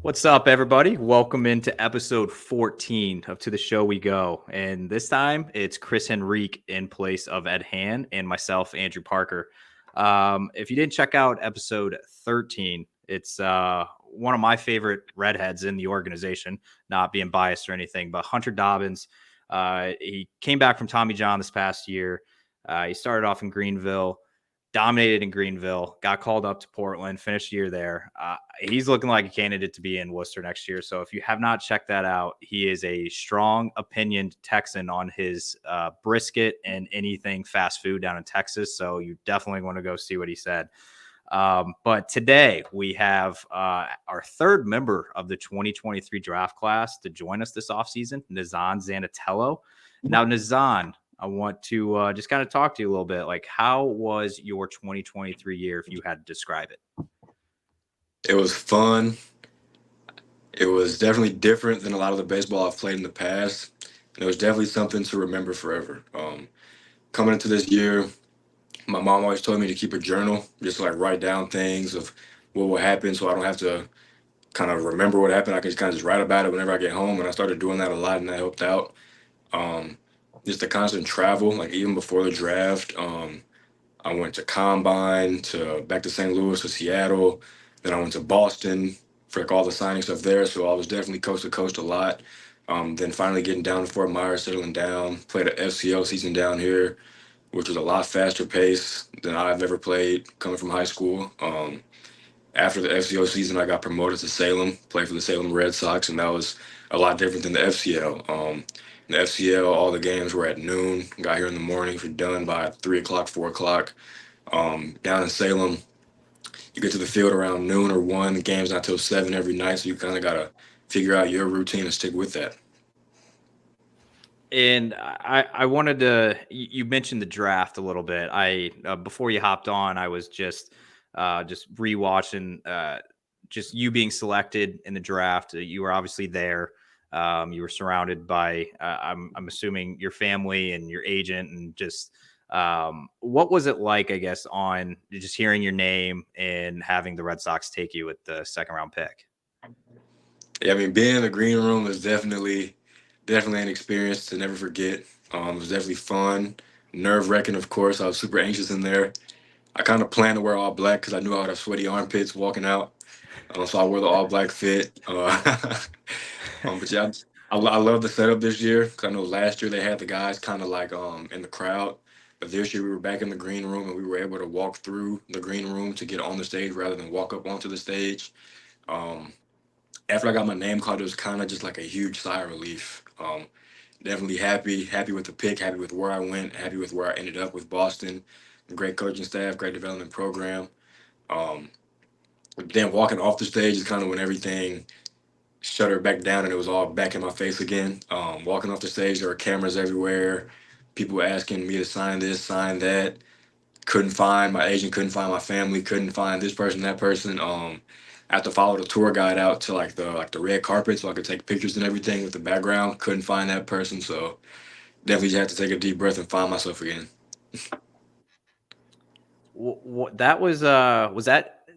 What's up, everybody? Welcome into episode 14 of To the Show We Go. And this time it's Chris Henrique in place of Ed Han and myself, Andrew Parker. If you didn't check out episode 13, it's one of my favorite redheads in the organization, not being biased or anything, but Hunter Dobbins. He came back from Tommy John this past year. He started off in Greenville, dominated in Greenville, got called up to Portland, finished the year there. He's looking like a candidate to be in Worcester next year. So if you have not checked that out, he is a strong opinioned Texan on his brisket and anything fast food down in Texas. So you definitely want to go see what he said. But today we have our third member of the 2023 draft class to join us this offseason, Nazzan Zanetello. Now, Nazzan, I want to just kind of talk to you a little bit. Like, how was your 2023 year if you had to describe it? It was fun. It was definitely different than a lot of the baseball I've played in the past. And it was definitely something to remember forever. Coming into this year, my mom always told me to keep a journal, just to, like write down things of what will happen so I don't have to kind of remember what happened. I can just kind of just write about it whenever I get home. And I started doing that a lot and that helped out. Um, just the constant travel, like even before the draft. I went to Combine, to back to St. Louis, to Seattle. Then I went to Boston for like all the signing stuff there. So I was definitely coast to coast a lot. Then finally getting down to Fort Myers, settling down, played an FCL season down here, which was a lot faster pace than I've ever played coming from high school. After the FCO season, I got promoted to Salem, played for the Salem Red Sox, and that was a lot different than the FCL. In the FCL, all the games were at noon. Got here in the morning, for done by 3 o'clock, 4 o'clock. Down in Salem, you get to the field around noon or one. The game's not till 7 every night, so you kind of gotta figure out your routine and stick with that. And I wanted to, you mentioned the draft a little bit. Before you hopped on, I was just rewatching just you being selected in the draft. You were obviously there. You were surrounded by, I'm assuming, your family and your agent, and just what was it like, I guess, on just hearing your name and having the Red Sox take you with the second round pick? Yeah, I mean, being in the green room is definitely an experience to never forget. It was definitely fun, nerve wracking, of course. I was super anxious in there. I kind of planned to wear all black because I knew I would have sweaty armpits walking out. So I wore the all black fit. But yeah, I love the setup this year because I know last year they had the guys kind of like in the crowd, but this year we were back in the green room and we were able to walk through the green room to get on the stage rather than walk up onto the stage. Um, After I got my name called, it was kind of just like a huge sigh of relief. Definitely happy with the pick, happy with where I went, happy with where I ended up with Boston. Great coaching staff, great development program. Um, then walking off the stage is kind of when everything shuttered back down and it was all back in my face again. Walking off the stage, there were cameras everywhere, people asking me to sign this, sign that. Couldn't find my agent, couldn't find my family, couldn't find this person, that person. I had to follow the tour guide out to like the red carpet so I could take pictures and everything with the background. Couldn't find that person, so definitely had to take a deep breath and find myself again. That was that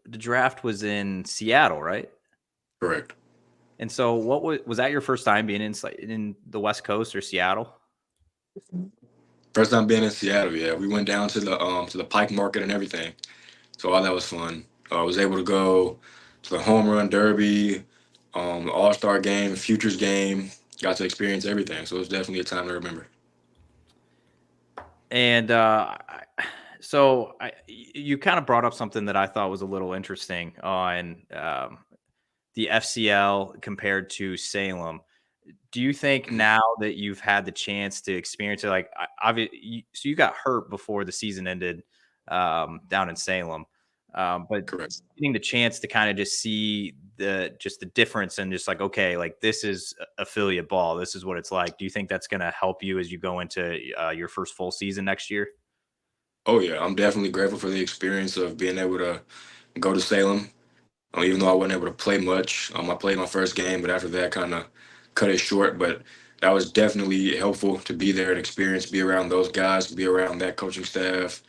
the draft was in Seattle, right? Correct. And so, what was that your first time being in the West Coast or Seattle? First time being in Seattle, yeah. We went down to the Pike Market and everything. So all that was fun. I was able to go to the home run derby, the All Star game, Futures game. Got to experience everything. So it was definitely a time to remember. And you kind of brought up something that I thought was a little interesting on the FCL compared to Salem. Do you think Mhm. now that you've had the chance to experience it, like so you got hurt before the season ended down in Salem, but Correct. getting the chance to kind of just see the difference and just like, okay, like this is affiliate ball, this is what it's like. Do you think that's going to help you as you go into your first full season next year? Oh yeah, I'm definitely grateful for the experience of being able to go to Salem. Even though I wasn't able to play much, I played my first game, but after that, kind of cut it short. But that was definitely helpful to be there and experience, be around those guys, be around that coaching staff,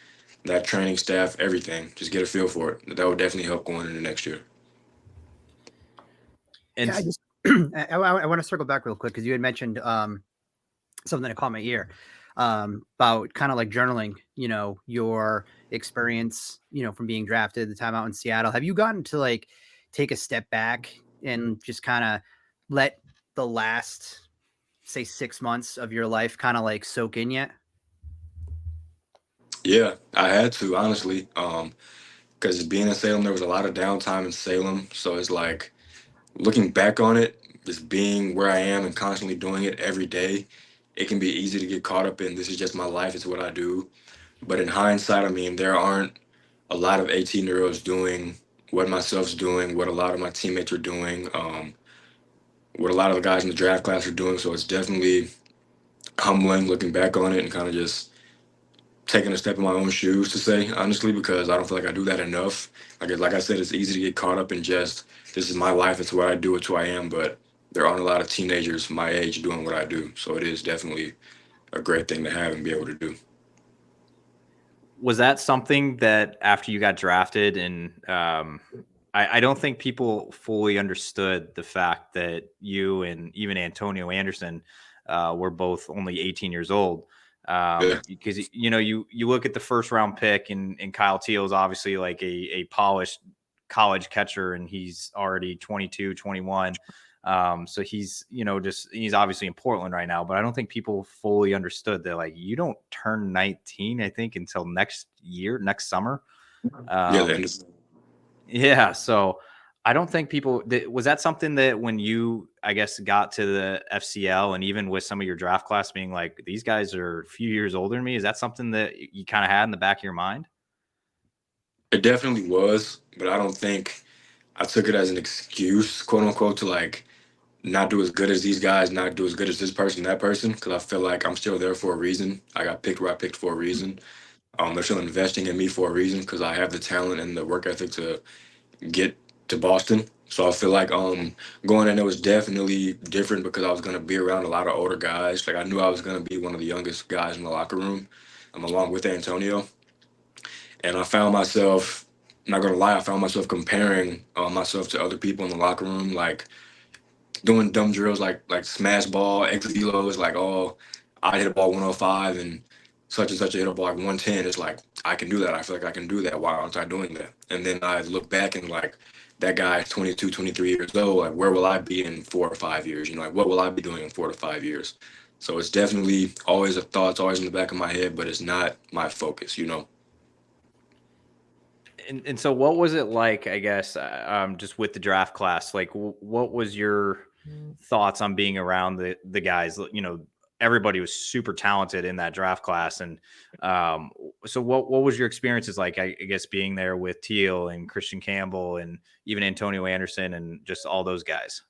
that training staff, everything. Just get a feel for it. That would definitely help going into next year. And Yeah, I just I want to circle back real quick because you had mentioned something that caught my ear about kind of like journaling, your experience, from being drafted, the time out in Seattle. Have you gotten to like take a step back and just kind of let the last, say, 6 months of your life kind of like soak in yet? Yeah, I had to honestly, because being in Salem, there was a lot of downtime in Salem, so it's like looking back on it, just being where I am and constantly doing it every day, it can be easy to get caught up in this is just my life, it's what I do. But in hindsight, I mean, there aren't a lot of 18-year-olds doing what myself's doing, what a lot of my teammates are doing, what a lot of the guys in the draft class are doing. So it's definitely humbling looking back on it and kind of just taking a step in my own shoes to say, honestly, because I don't feel like I do that enough. Like I said, it's easy to get caught up in just this is my life, it's what I do, it's who I am. But there aren't a lot of teenagers my age doing what I do. So it is definitely a great thing to have and be able to do. was that something that after you got drafted and I don't think people fully understood the fact that you and even Antonio Anderson were both only 18 years old. Yeah. Because you look at the first round pick and Kyle Teel is obviously like a polished college catcher and he's already 22, 21. So he's, he's obviously in Portland right now, but I don't think people fully understood that like you don't turn 19, I think, until next year, next summer. Yeah, the Um, end of yeah. So I don't think people was that something that when you, I guess, got to the FCL and even with some of your draft class being like, these guys are a few years older than me. Is that something that you kind of had in the back of your mind? it definitely was, but I don't think I took it as an excuse, quote unquote, to like not do as good as these guys, not do as good as this person, that person, because I feel like I'm still there for a reason. I got picked where I picked for a reason. They're still investing in me for a reason because I have the talent and the work ethic to get to Boston. So I feel like going in there was definitely different because I was gonna be around a lot of older guys. Like I knew I was gonna be one of the youngest guys in the locker room, along with Antonio. And I found myself, not gonna lie, I found myself comparing myself to other people in the locker room, like doing dumb drills like smash ball, exit velos, like oh, I hit a ball 105 and such hit a ball like 110. It's like I can do that. I feel like I can do that. Why aren't I doing that? And then I look back and like that guy's 22, 23 years old. Like where will I be in 4 or 5 years? Like what will I be doing in 4 to 5 years? So it's definitely always a thought. It's always in the back of my head, but it's not my focus. And so what was it like, I guess, just with the draft class? Like, what was your thoughts on being around the guys? Everybody was super talented in that draft class, and so what was your experiences like? I guess being there with Teal and Christian Campbell and even Antonio Anderson and just all those guys.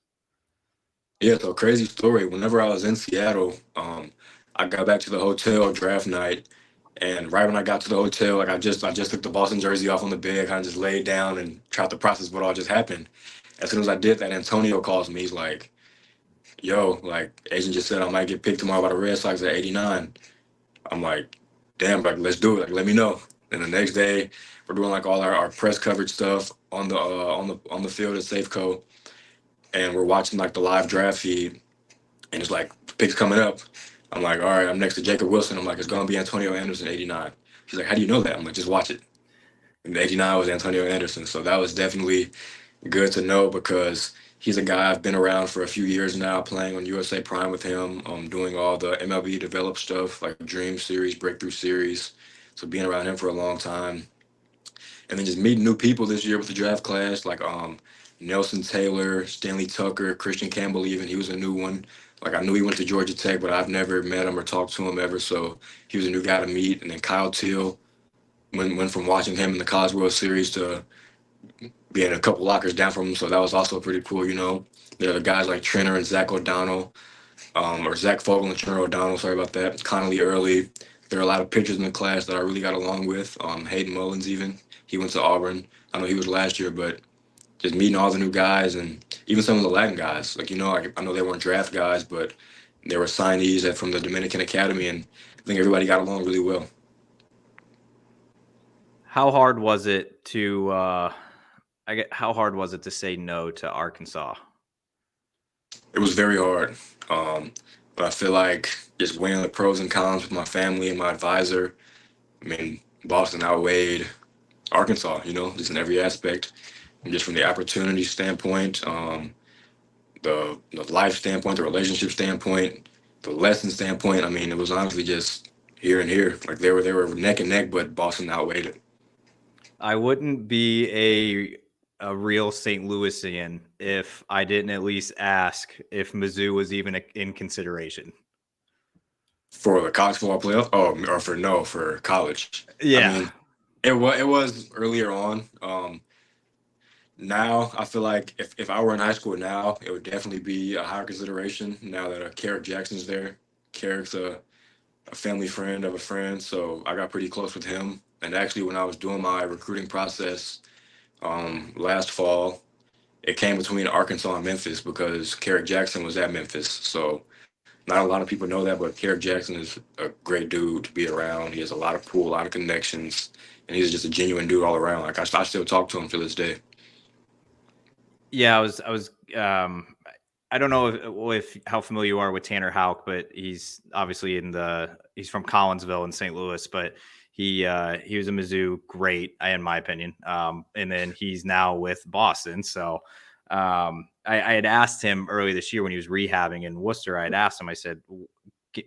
Yeah, so crazy story. Whenever I was in Seattle, I got back to the hotel draft night, and right when I got to the hotel, like I just took the Boston jersey off on the bed, kind of just laid down and tried to process what all just happened. As soon as I did that, Antonio calls me. He's like, "Yo, like agent just said I might get picked tomorrow by the Red Sox at 89." I'm like, "Damn, like let's do it. Like let me know." And the next day, we're doing like all our press coverage stuff on the field at Safeco, and we're watching like the live draft feed and it's like picks coming up. I'm like, all right, I'm next to Jacob Wilson. I'm like, it's gonna be Antonio Anderson, 89. She's like, how do you know that? I'm like, just watch it. And 89 was Antonio Anderson, so that was definitely good to know because he's a guy I've been around for a few years now, playing on USA Prime with him, doing all the MLB developed stuff like Dream Series, Breakthrough Series. So being around him for a long time, and then just meeting new people this year with the draft class, like Nelson Taylor, Stanley Tucker, Christian Campbell. Even he was a new one. Like I knew he went to Georgia Tech, but I've never met him or talked to him ever. So he was a new guy to meet. And then Kyle Teal went from watching him in the College World Series to being a couple lockers down from him. So that was also pretty cool. There are guys like Trenner and Zach O'Donnell, or Zach Fogel and Trenner O'Donnell. Sorry about that. Connolly Early. There are a lot of pitchers in the class that I really got along with. Hayden Mullins even. He went to Auburn. I know he was last year, but just meeting all the new guys and even some of the Latin guys. I know they weren't draft guys, but they were signees from the Dominican Academy, and I think everybody got along really well. How hard was it to how hard was it to say no to Arkansas? It was very hard. Um, but I feel like just weighing the pros and cons with my family and my advisor, I mean, Boston outweighed Arkansas, just in every aspect. And just from the opportunity standpoint, the life standpoint, the relationship standpoint, the lesson standpoint. I mean, it was honestly just here and here. Like they were neck and neck, but Boston outweighed it. I wouldn't be a real St. Louisian if I didn't at least ask if Mizzou was even in consideration. For the college football playoff, or for college. I Yeah. mean, it was earlier on. Now I feel like if I were in high school now, it would definitely be a higher consideration. Now that Carrick Jackson's there, Carrick's a family friend of a friend, so I got pretty close with him. And actually, when I was doing my recruiting process last fall, it came between Arkansas and Memphis because Carrick Jackson was at Memphis. So not a lot of people know that, but Carrick Jackson is a great dude to be around. He has a lot of pull, a lot of connections, and he's just a genuine dude all around. Like I still talk to him to this day. Yeah, I don't know if how familiar you are with Tanner Houck, but he's obviously he's from Collinsville in St. Louis, but he was a Mizzou great, in my opinion. And then he's now with Boston. So I had asked him early this year when he was rehabbing in Worcester. I had asked him, I said,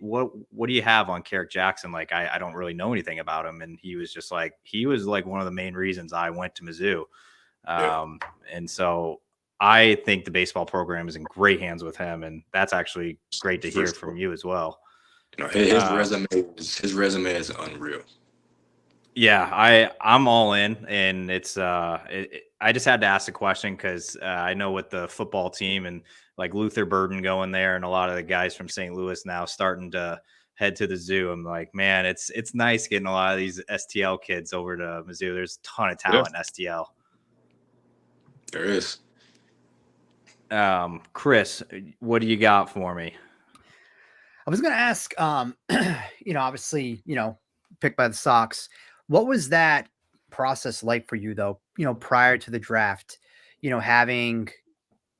what do you have on Carrick Jackson? Like, I don't really know anything about him. And he was just like, he was like one of the main reasons I went to Mizzou. Yeah. And so I think the baseball program is in great hands with him, and that's actually great to hear from you as well. His resume is unreal. Yeah, I'm all in, and it's I just had to ask the question because I know with the football team and like Luther Burden going there, and a lot of the guys from St. Louis now starting to head to the zoo. I'm like, man, it's nice getting a lot of these STL kids over to Mizzou. There's a ton of talent in STL. There is. Chris, what do you got for me? I was going to ask, obviously, picked by the Sox. What was that process like for you, though, prior to the draft, having,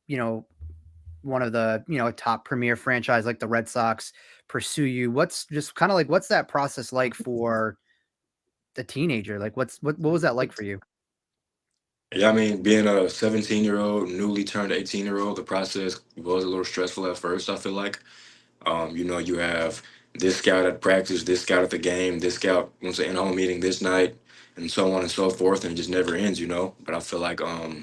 one of the, top premier franchise like the Red Sox pursue you? What's just kind of like, what's that process like for the teenager? Like, what was that like for you? Yeah, I mean, being a 17-year-old, newly turned 18-year-old, the process was a little stressful at first, I feel like. You have this scout at practice, this scout at the game, this scout wants an in-home meeting this night, and so on and so forth, and it just never ends. But I feel like I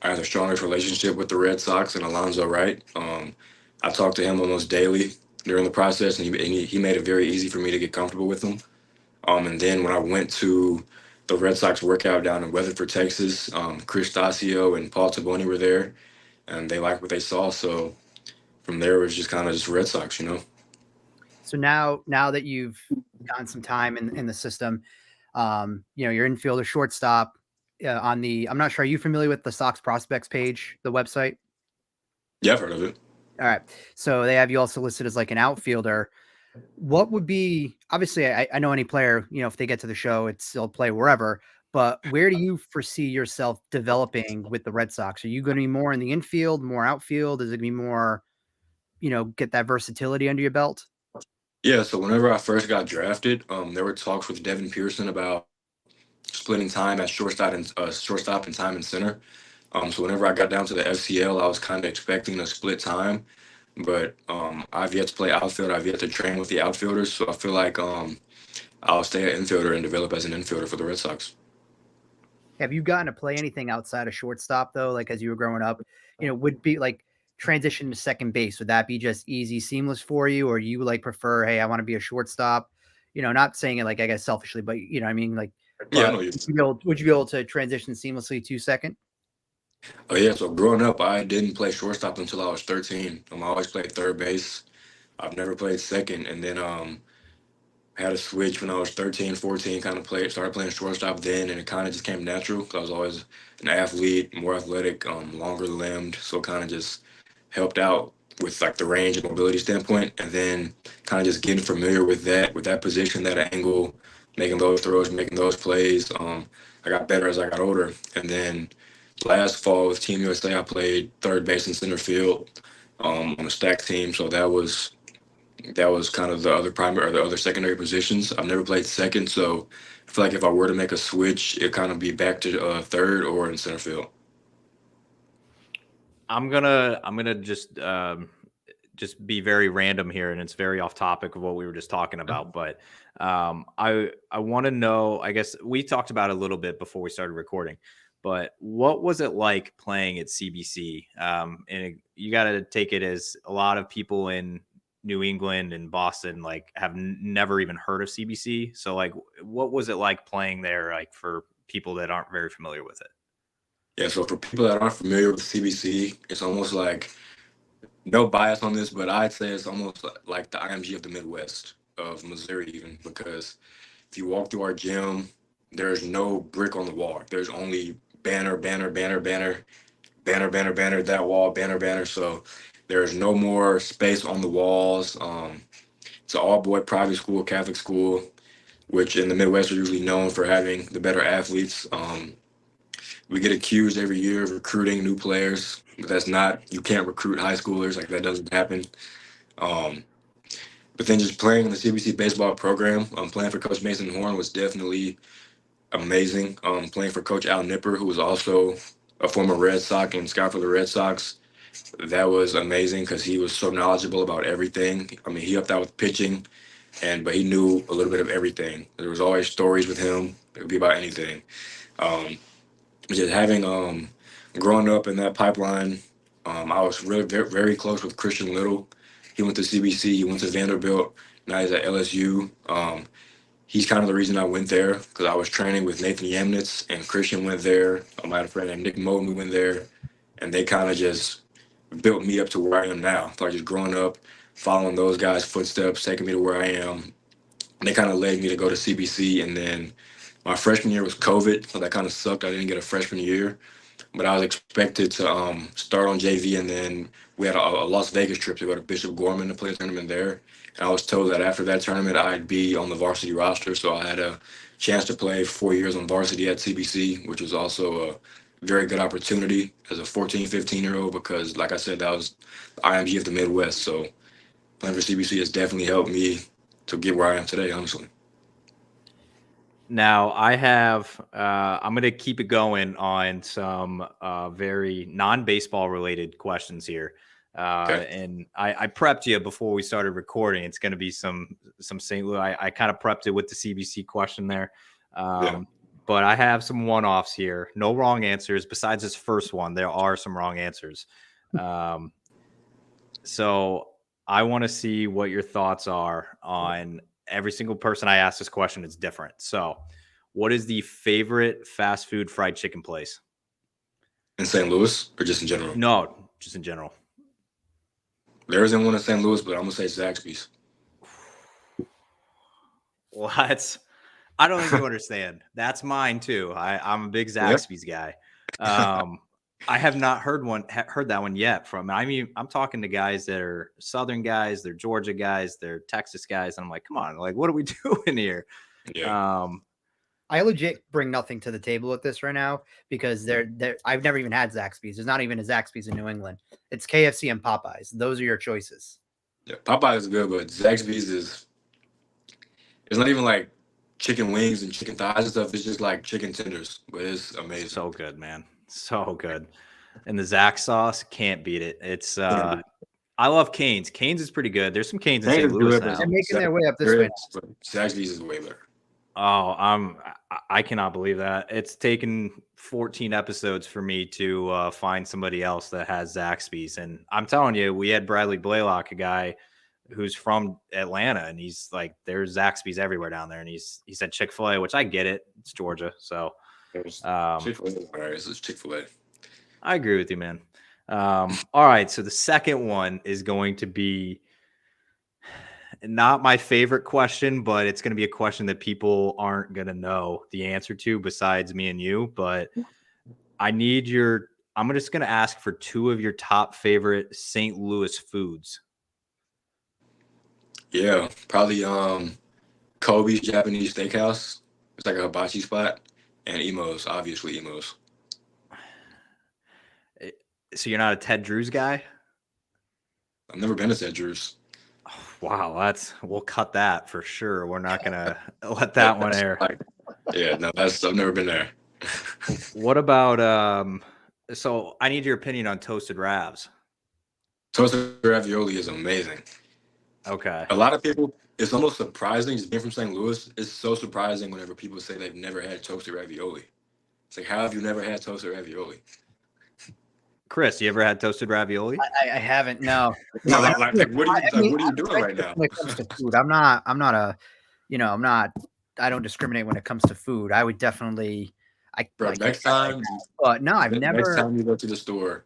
have the strongest relationship with the Red Sox and Alonzo Wright. I talk to him almost daily during the process, and he made it very easy for me to get comfortable with him. And then when I went to the Red Sox workout down in Weatherford, Texas, Chris Dacio and Paul Taboni were there, and they liked what they saw. So from there, it was just kind of just Red Sox. So now that you've gotten some time in the system, your infielder, shortstop, I'm not sure. Are you familiar with the Sox prospects page, the website? Yeah, I've heard of it. All right. So they have you also listed as like an outfielder. What would be, obviously, I know any player, if they get to the show, they'll play wherever, but where do you foresee yourself developing with the Red Sox? Are you going to be more in the infield, more outfield? Is it going to be more, get that versatility under your belt? Yeah, so whenever I first got drafted, there were talks with Devin Pearson about splitting time at shortstop and time in center. So whenever I got down to the FCL, I was kind of expecting a split time, but I've yet to play outfield. I've yet to train with the outfielders, so I feel like I'll stay an infielder and develop as an infielder for the Red Sox. Have you gotten to play anything outside of shortstop though? Like as you were growing up, would be like transition to second base. Would that be just easy, seamless for you? Or you like prefer, hey, I want to be a shortstop, not saying it like, I guess selfishly, but I mean, like, Yeah, I but know you. would you be able to transition seamlessly to second? Oh yeah, so growing up, I didn't play shortstop until I was 13. I always played third base. I've never played second, and then had a switch when I was 13, 14, started playing shortstop then, and it kind of just came natural because I was always an athlete, more athletic, longer limbed, so kind of just helped out with like the range and mobility standpoint, and then kind of just getting familiar with that position, that angle, making those throws, making those plays. I got better as I got older, and then last fall with Team USA, I played third base and center field on a stacked team. So that was kind of the other primary or the other secondary positions. I've never played second, so I feel like if I were to make a switch, it kind of be back to third or in center field. I'm gonna just be very random here, and it's very off topic of what we were just talking about. But I want to know. I guess we talked about it a little bit before we started recording. But what was it like playing at CBC? You got to take it as a lot of people in New England and Boston like have never even heard of CBC. So like, what was it like playing there? Like for people that aren't very familiar with it. Yeah, so for people that aren't familiar with CBC, it's almost like no bias on this, but I'd say it's almost like the IMG of the Midwest of Missouri, even because if you walk through our gym, there's no brick on the wall. There's only banner, banner, banner, banner, banner, banner, banner, that wall, banner, banner. So there's no more space on the walls. It's an all-boy private school, Catholic school, which in the Midwest are usually known for having the better athletes. We get accused every year of recruiting new players, but that's not, you can't recruit high schoolers. Like that doesn't happen. Um, but then just playing in the CBC baseball program, playing for Coach Mason Horn was definitely amazing. Playing for Coach Al Nipper, who was also a former Red Sox and scout for the Red Sox, that was amazing because he was so knowledgeable about everything. I mean, he helped out with pitching, but he knew a little bit of everything. There was always stories with him. It would be about anything. Um, just having growing up in that pipeline, I was really very, very close with Christian Little. He went to CBC. He went to Vanderbilt. Now he's at LSU. He's kind of the reason I went there because I was training with Nathan Yamnitz and Christian went there. I had a friend named Nick Moden who went there, and they kind of just built me up to where I am now. So just growing up, following those guys' footsteps, taking me to where I am. And they kind of led me to go to CBC, and then my freshman year was COVID, so that kind of sucked. I didn't get a freshman year, but I was expected to start on JV, and then we had a Las Vegas trip to go to Bishop Gorman to play a tournament there. And I was told that after that tournament, I'd be on the varsity roster, so I had a chance to play 4 years on varsity at CBC, which was also a very good opportunity as a 14, 15-year-old because, like I said, that was the IMG of the Midwest. So playing for CBC has definitely helped me to get where I am today, honestly. Now I have I'm going to keep it going on some very non-baseball related questions here. Okay. And I prepped you before we started recording. It's going to be some St. Louis. I kind of prepped it with the CBC question there. Yeah. But I have some one-offs here. No wrong answers. Besides this first one, there are some wrong answers. So I want to see what your thoughts are on every single person I ask this question is different. So what is the favorite fast food fried chicken place? In St. Louis or just in general? No, just in general. There isn't one in St. Louis, but I'm gonna say Zaxby's. Well, I don't think you understand. That's mine too. I'm a big Zaxby's guy. I have not heard that one yet from. I mean, I'm talking to guys that are Southern guys, they're Georgia guys, they're Texas guys, and I'm like, come on, like, what are we doing here? Yeah. I legit bring nothing to the table with this right now because I've never even had Zaxby's. There's not even a Zaxby's in New England. It's KFC and Popeyes. Those are your choices. Yeah, Popeyes is good, but Zaxby's is it's not even like chicken wings and chicken thighs and stuff. It's just like chicken tenders, but it's amazing. So good, man. So good. And the Zax sauce, can't beat it. It's I love Cane's. Cane's is pretty good. There's some Cane's in Cane's St. is Louis good, now. They're making their way up this way. But Zaxby's is way better. Oh, I cannot believe that. It's taken 14 episodes for me to find somebody else that has Zaxby's. And I'm telling you, we had Bradley Blaylock, a guy who's from Atlanta, and he's like, there's Zaxby's everywhere down there. And he said Chick-fil-A, which I get it. It's Georgia. So Chick-fil-A. It's Chick-fil-A. I agree with you, man. All right. So the second one is going to be not my favorite question, but it's going to be a question that people aren't going to know the answer to besides me and you. But I'm just going to ask for two of your top favorite St. Louis foods. Yeah, probably Kobe's Japanese Steakhouse. It's like a hibachi spot, and Imo's, obviously Imo's. So you're not a Ted Drews guy? I've never been to St. Drew's. Wow, we'll cut that for sure. We're not gonna let that one air. Yeah, no, I've never been there. What about so I need your opinion on toasted ravs. Toasted ravioli is amazing. Okay. A lot of people, it's almost surprising, just being from St. Louis, it's so surprising whenever people say they've never had toasted ravioli. It's like, how have you never had toasted ravioli? Chris, you ever had toasted ravioli? I haven't. No. No, No. like what are you doing right now? When it comes to food, I'm not a, I'm not. I don't discriminate when it comes to food. I would definitely. Bro, Like, next time, but no, I've never. next time you go to the store,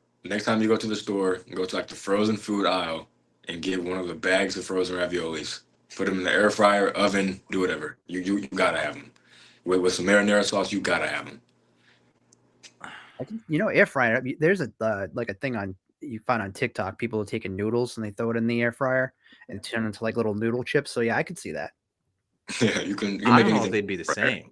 go to like the frozen food aisle and get one of the bags of frozen raviolis. Put them in the air fryer, oven, do whatever. You gotta have them. With some marinara sauce, you gotta have them. Air fryer. There's a like a thing you find on TikTok. People are taking noodles and they throw it in the air fryer and turn into like little noodle chips. So yeah, I could see that. Yeah, you can I make don't know anything. if they'd be the same.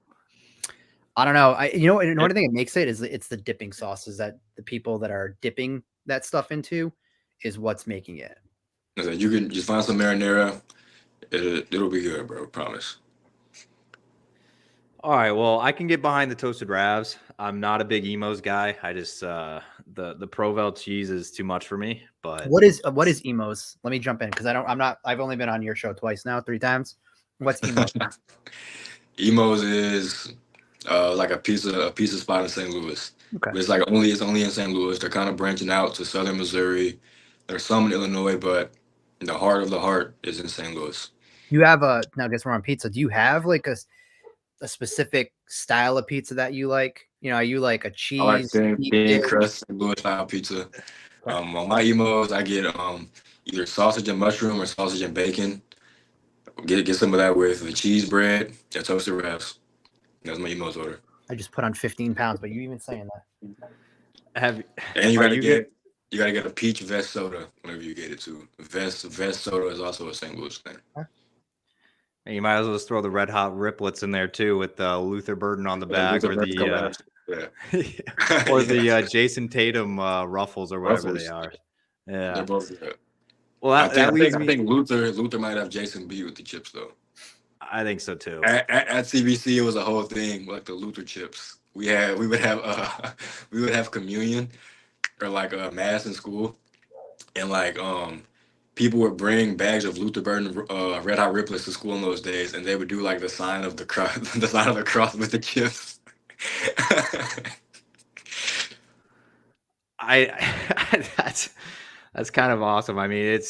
I don't know. Another thing that makes it is it's the dipping sauces that the people that are dipping that stuff into is what's making it. So you can just find some marinara. It'll be good, bro. Promise. All right, well, I can get behind the toasted ravs. I'm not a big Emos guy. I just the Provel cheese is too much for me. But what is Emos? Let me jump in because I've only been on your show twice now, 3 times. What's Emos? Emos is like a pizza spot in St. Louis. Okay. But it's only in St. Louis. They're kind of branching out to southern Missouri. There's some in Illinois, but the heart of the heart is in St. Louis. You have now I guess we're on pizza. Do you have like a specific style of pizza that you like? Are you like a cheese? I like thin crust St. Louis style pizza. On my Emos, I get either sausage and mushroom or sausage and bacon. Get some of that with the cheese bread and toasted wraps. That's my Emos order. I just put on 15 pounds, but you even saying that. And you gotta get a peach vest soda whenever you get it too. Vest soda is also a St. Louis thing. And you might as well just throw the red hot riplets in there too with the Luther Burden on the back or the Jason Tatum ruffles or whatever they are. Yeah, they're both good. Well, I think Luther might have Jason B with the chips though. I think so too. At CBC, it was a whole thing like the Luther chips. We would have communion or like mass in school, and like people would bring bags of Luther Burden red hot riplets to school in those days, and they would do like the sign of the cross, with the chips. That's kind of awesome. I mean,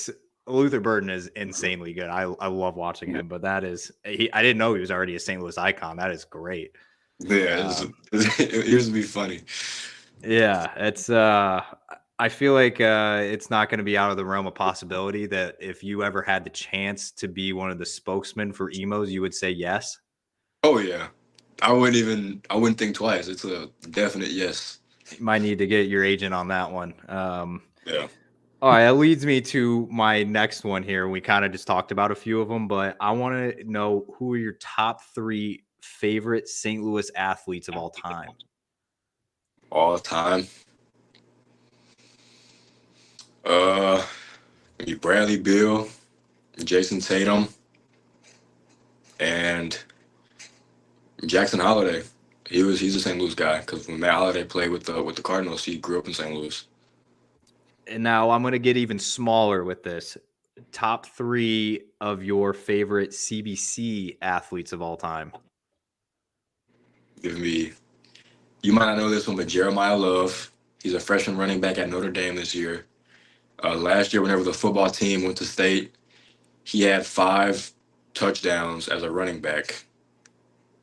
Luther Burden is insanely good. I love watching him, but I didn't know he was already a St. Louis icon. That is great. Yeah, it used to be funny. Yeah, it's I feel like it's not going to be out of the realm of possibility that if you ever had the chance to be one of the spokesmen for Emos, you would say yes. Oh yeah, I wouldn't think twice. It's a definite yes. You might need to get your agent on that one. Yeah. All right, that leads me to my next one here. We kind of just talked about a few of them, but I want to know who are your top 3 favorite St. Louis athletes of all time? All time. Bradley Beal, Jason Tatum, and Jackson Holiday. He's a St. Louis guy because when Matt Holiday played with the Cardinals, he grew up in St. Louis. And now I'm going to get even smaller with this. Top 3 of your favorite CBC athletes of all time. You might not know this one, but Jeremiah Love. He's a freshman running back at Notre Dame this year. Last year, whenever the football team went to state, he had 5 touchdowns as a running back.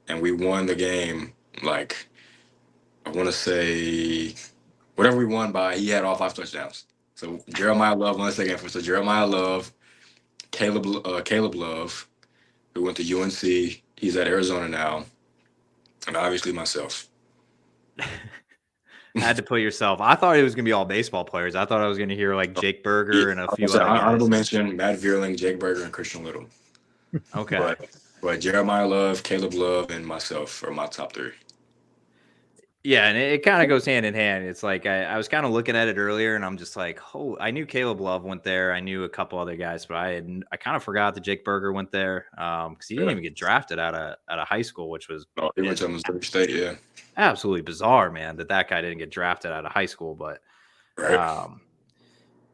And we won the game, like, I want to say, whatever we won by, he had all 5 touchdowns. So Jeremiah Love, once again, so Jeremiah Love, Caleb Love, who went to UNC. He's at Arizona now. And obviously myself. Had to put yourself. I thought it was going to be all baseball players. I thought I was going to hear like Jake Berger and a few other guys. Honorable mention, Matt Vierling, Jake Berger, and Christian Little. Okay. But Jeremiah Love, Caleb Love, and myself are my top 3. Yeah, and it kind of goes hand in hand. It's like I was kind of looking at it earlier, and I'm just like, oh, I knew Caleb Love went there. I knew a couple other guys, but I kind of forgot that Jake Berger went there because he didn't Yeah. even get drafted out of high school, which was Oh, he went to Missouri State. Yeah. absolutely bizarre, man, that guy didn't get drafted out of high school. But Right. um,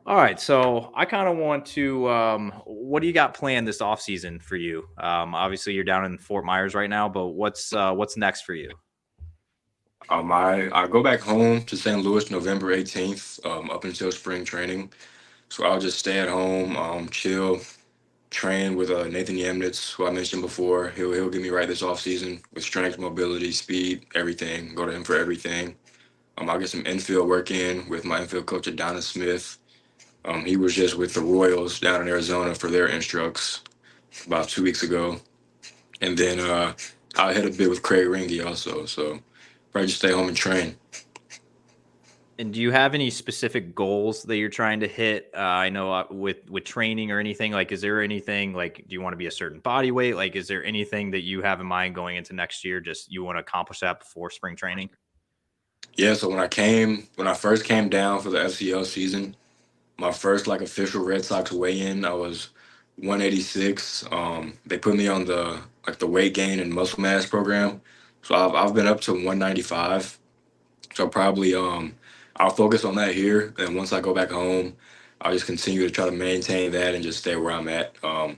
all right, so I kind of want to. What do you got planned this offseason for you? Obviously, you're down in Fort Myers right now, but what's next for you? I go back home to St. Louis November 18th, up until spring training. So I'll just stay at home, chill, train with Nathan Yemnitz, who I mentioned before. He'll get me right this offseason with strength, mobility, speed, everything. Go to him for everything. I'll get some infield work in with my infield coach, Adonis Smith. He was just with the Royals down in Arizona for their instructs about 2 weeks ago. And then I'll hit a bit with Craig Ringy also. So probably just stay home and train. And do you have any specific goals that you're trying to hit? I know with training or anything, like, is there anything like, do you want to be a certain body weight? Like, is there anything that you have in mind going into next year? Just you want to accomplish that before spring training? Yeah, so when I first came down for the FCL season, my first like official Red Sox weigh-in, I was 186. They put me on the weight gain and muscle mass program, so I've been up to 195. So probably I'll focus on that here, and once I go back home, I'll just continue to try to maintain that and just stay where I'm at. I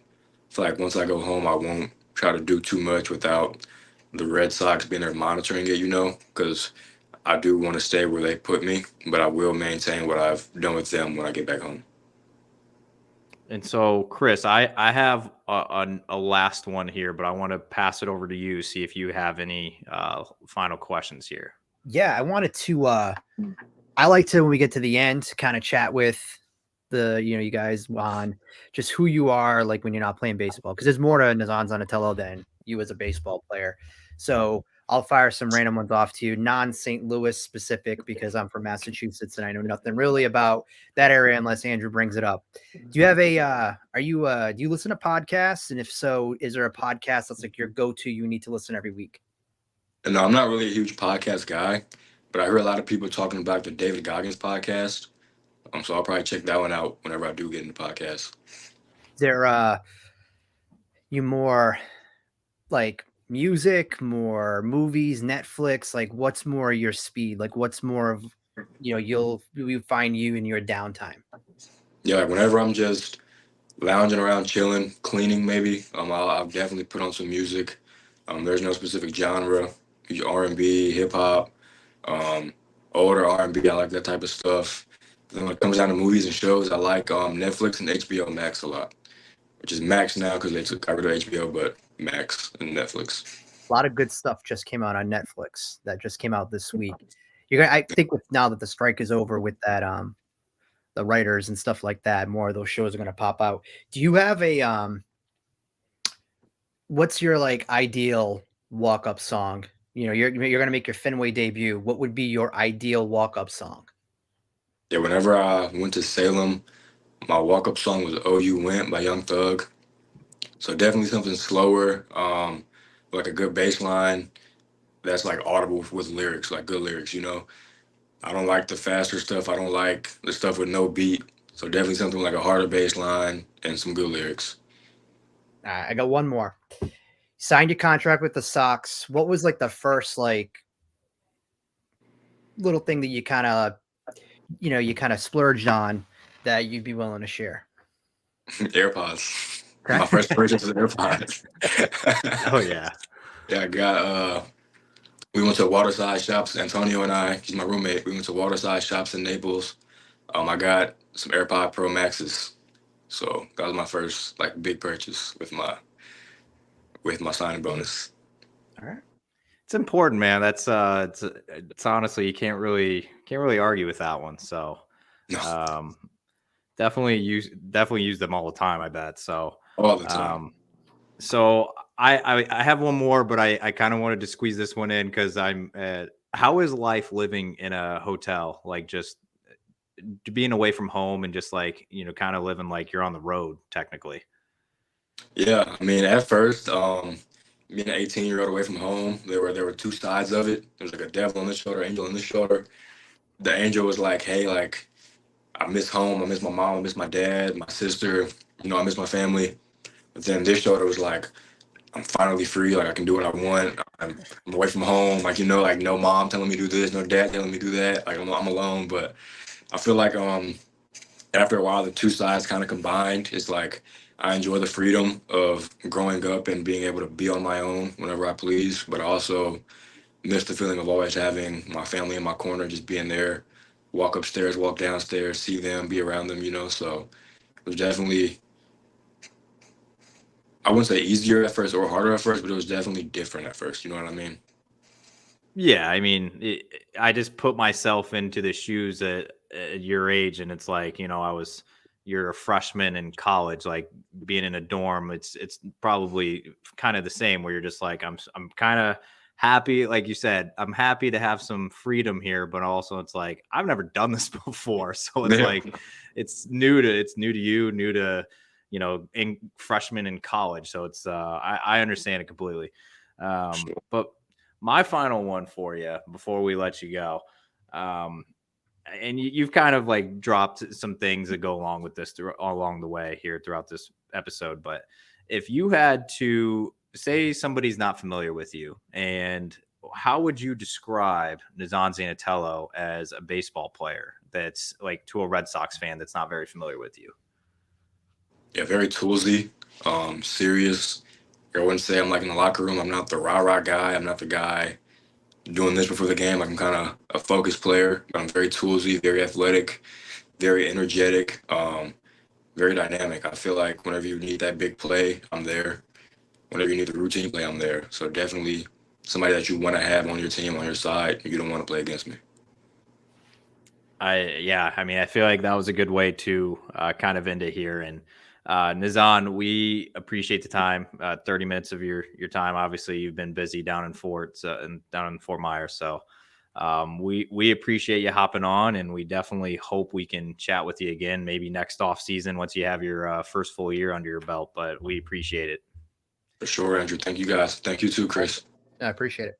feel like once I go home, I won't try to do too much without the Red Sox being there monitoring it, because I do want to stay where they put me, but I will maintain what I've done with them when I get back home. And so, Chris, I have a last one here, but I want to pass it over to you. See if you have any final questions here. Yeah, I wanted to I like to, when we get to the end, kind of chat with you guys on just who you are, like when you're not playing baseball, because there's more to Nazzan Zanetello than you as a baseball player. So I'll fire some random ones off to you, non-St. Louis specific, because I'm from Massachusetts and I know nothing really about that area unless Andrew brings it up. Do you have do you listen to podcasts? And if so, is there a podcast that's like your go-to you need to listen every week? And no, I'm not really a huge podcast guy, but I hear a lot of people talking about the David Goggins podcast. So I'll probably check that one out whenever I do get into podcasts. Is there you more like music, more movies, Netflix? Like, what's more your speed? Like, what's more of you'll find you in your downtime? Yeah, like whenever I'm just lounging around, chilling, cleaning, maybe, I'll definitely put on some music. There's no specific genre, R&B, hip hop, um, older R&B. I like that type of stuff. Then when it comes down to movies and shows, I like Netflix and HBO Max a lot, which is Max now because they got rid of HBO, but Max and Netflix. A lot of good stuff just came out on Netflix that just came out this week. I think with now that the strike is over with that the writers and stuff like that, more of those shows are going to pop out. Do you have a what's your like ideal walk up song? You're going to make your Fenway debut. What would be your ideal walk up song? Yeah, whenever I went to Salem, my walk-up song was "Oh You Went" by Young Thug. So definitely something slower, like a good bass line that's like audible with lyrics, like good lyrics. I don't like the faster stuff. I don't like the stuff with no beat. So definitely something like a harder bass line and some good lyrics. I got one more. Signed your contract with the Sox. What was like the first like little thing that you kind of splurged on that you'd be willing to share? AirPods. Okay. My first purchase was AirPods. Oh yeah. Yeah, I got we went to Waterside Shops, Antonio and I, he's my roommate. We went to Waterside Shops in Naples. I got some AirPod Pro Maxes. So that was my first like big purchase with my signing bonus. All right. It's important, man. That's it's honestly you can't really argue with that one. So No, um definitely use them all the time, I bet. So all the time. um so I have one more, but I kind of wanted to squeeze this one in because I'm how is life living in a hotel? Like just being away from home and just like, kind of living like you're on the road technically. Yeah, I mean, at first, being an 18-year-old away from home. There were two sides of it. There was like a devil on this shoulder, angel on this shoulder. The angel was like, hey, like, I miss home, I miss my mom, I miss my dad, my sister, I miss my family. But then this shoulder was like, I'm finally free, like I can do what I want. I'm away from home, like like no mom telling me to do this, no dad telling me to do that. Like I'm alone. But I feel like after a while the two sides kind of combined. It's like I enjoy the freedom of growing up and being able to be on my own whenever I please, but I also miss the feeling of always having my family in my corner, just being there, walk upstairs, walk downstairs, see them, be around them. So it was definitely, I wouldn't say easier at first or harder at first, but it was definitely different at first. You know what I mean? Yeah, I mean, I just put myself into the shoes at your age, and it's like, you're a freshman in college, like being in a dorm. It's probably kind of the same, where you're just like, I'm kind of happy, like you said, I'm happy to have some freedom here, but also it's like I've never done this before, so it's Yeah. like it's new to you, new to in freshman in college. So I understand it completely. But my final one for you before we let you go. Um, and you've kind of like dropped some things that go along with this along the way here throughout this episode. But if you had to say somebody's not familiar with you, and how would you describe Nazzan Zanetello as a baseball player that's like to a Red Sox fan that's not very familiar with you? Yeah, very toolsy, serious. I wouldn't say I'm like in the locker room. I'm not the rah-rah guy. I'm not the guy doing this before the game. Like I'm kind of a focused player, but I'm very toolsy, very athletic, very energetic, very dynamic. I feel like whenever you need that big play, I'm there. Whenever you need the routine play, I'm there. So definitely somebody that you want to have on your team, on your side. You don't want to play against me. I mean, I feel like that was a good way to kind of end it here. And Nazzan, we appreciate the time. 30 minutes of your time. Obviously, you've been busy down in down in Fort Myers. So we appreciate you hopping on, and we definitely hope we can chat with you again, maybe next off season once you have your first full year under your belt. But we appreciate it. For sure, Andrew. Thank you guys. Thank you too, Chris. I appreciate it.